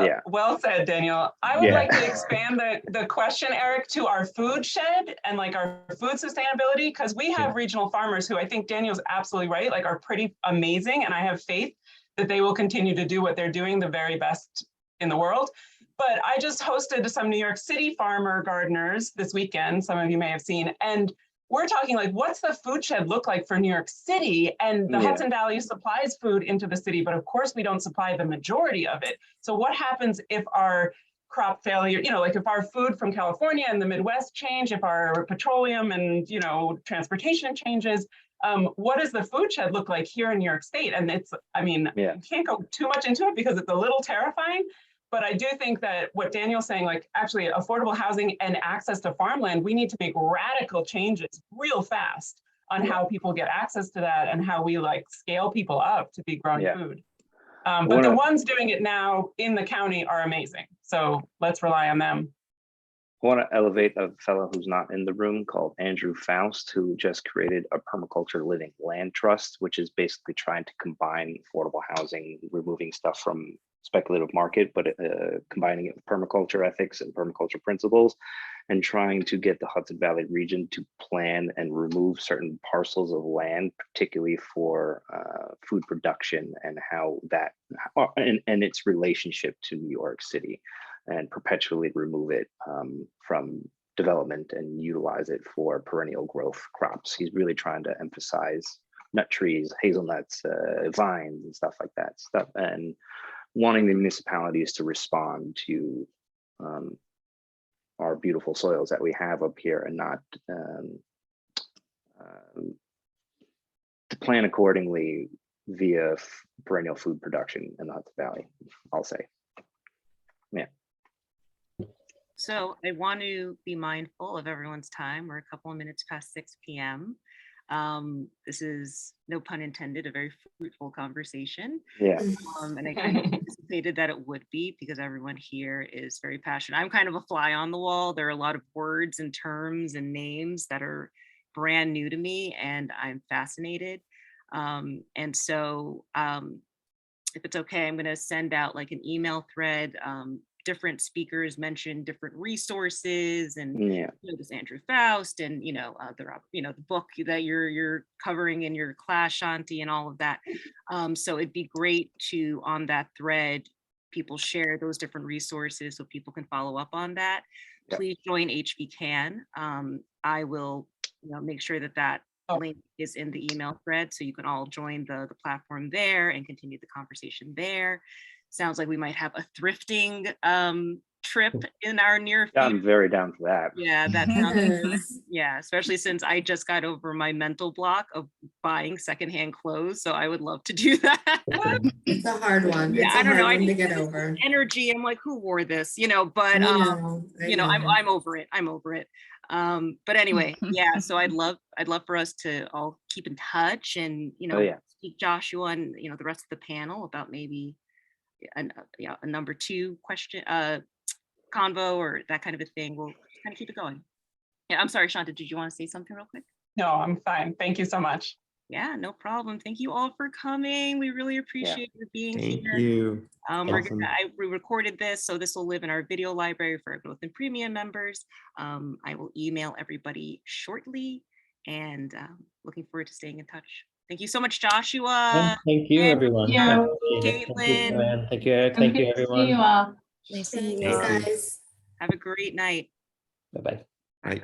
S3: yeah.
S4: Well said, Daniel. I would like to expand the question, Eric, to our food shed and like our food sustainability, because we have regional farmers who I think Daniel's absolutely right, like are pretty amazing. And I have faith that they will continue to do what they're doing the very best in the world. But I just hosted some New York City farmer gardeners this weekend, some of you may have seen, and we're talking like, what's the food shed look like for New York City? And the Hudson Valley supplies food into the city, but of course we don't supply the majority of it. So what happens if our crop failure, you know, like if our food from California and the Midwest change, if our petroleum and, you know, transportation changes, what does the food shed look like here in New York State? And it's, I mean, you can't go too much into it because it's a little terrifying. But I do think that what Daniel's saying, like actually affordable housing and access to farmland, we need to make radical changes real fast on how people get access to that and how we like scale people up to be growing food. But the ones doing it now in the county are amazing. So let's rely on them.
S3: I want to elevate a fellow who's not in the room called Andrew Faust, who just created a permaculture living land trust, which is basically trying to combine affordable housing, removing stuff from speculative market, but combining it with permaculture ethics and permaculture principles, and trying to get the Hudson Valley region to plan and remove certain parcels of land, particularly for food production and how that and its relationship to New York City, and perpetually remove it from development and utilize it for perennial growth crops. He's really trying to emphasize nut trees, hazelnuts, vines, and stuff like that and wanting the municipalities to respond to our beautiful soils that we have up here and not to plan accordingly via perennial food production in the Hudson Valley, I'll say. Yeah.
S1: So I want to be mindful of everyone's time. We're a couple of minutes past 6 p.m. This is, no pun intended, a very fruitful conversation.
S3: Yeah.
S1: And I kind of anticipated that it would be because everyone here is very passionate. I'm kind of a fly on the wall. There are a lot of words and terms and names that are brand new to me, and I'm fascinated. And so if it's okay, I'm going to send out like an email thread. Different speakers mentioned different resources, and you know, this Andrew Faust, and you know the book that you're covering in your class, Shanti, and all of that. So it'd be great to, on that thread, people share those different resources so people can follow up on that. Please join HVCAN. I will, you know, make sure that link is in the email thread so you can all join the platform there and continue the conversation there. Sounds like we might have a thrifting trip in our near
S3: Yeah,
S1: future.
S3: I'm very down for that.
S1: Yeah, that sounds,
S6: Yes.
S1: yeah, especially since I just got over my mental block of buying secondhand clothes. So I would love to do that.
S6: It's a hard one.
S1: Yeah,
S6: It's
S1: I
S6: a
S1: don't know.
S6: hard
S1: I
S6: one to
S1: just
S6: get
S1: have this
S6: over.
S1: energy. I'm like, who wore this? But
S6: I know.
S1: I'm over it. I'm over it. But anyway, yeah, so I'd love for us to all keep in touch and,
S3: Oh, yeah.
S1: speak Joshua and, the rest of the panel about maybe a number 2 question, convo or that kind of a thing. We'll kind of keep it going. Yeah, I'm sorry, Shanta, did you want to say something real quick?
S4: No, I'm fine. Thank you so much.
S1: Yeah, no problem. Thank you all for coming. We really appreciate you being
S5: Thank
S1: here.
S5: you.
S1: We're we recorded this, so this will live in our video library for our Growth and Premium members. I will email everybody shortly, and looking forward to staying in touch. Thank you so much, Joshua.
S2: Thank you,
S1: and
S2: everyone.
S8: Yeah.
S2: Thank you,
S1: Caitlin.
S2: Joanne. Thank you, Eric. Thank you,
S8: Okay, see
S2: everyone.
S8: you all.
S7: Nice seeing
S6: Thanks,
S7: you all.
S3: Thank you.
S6: guys.
S1: Have a great night.
S2: Bye-bye.
S5: Bye.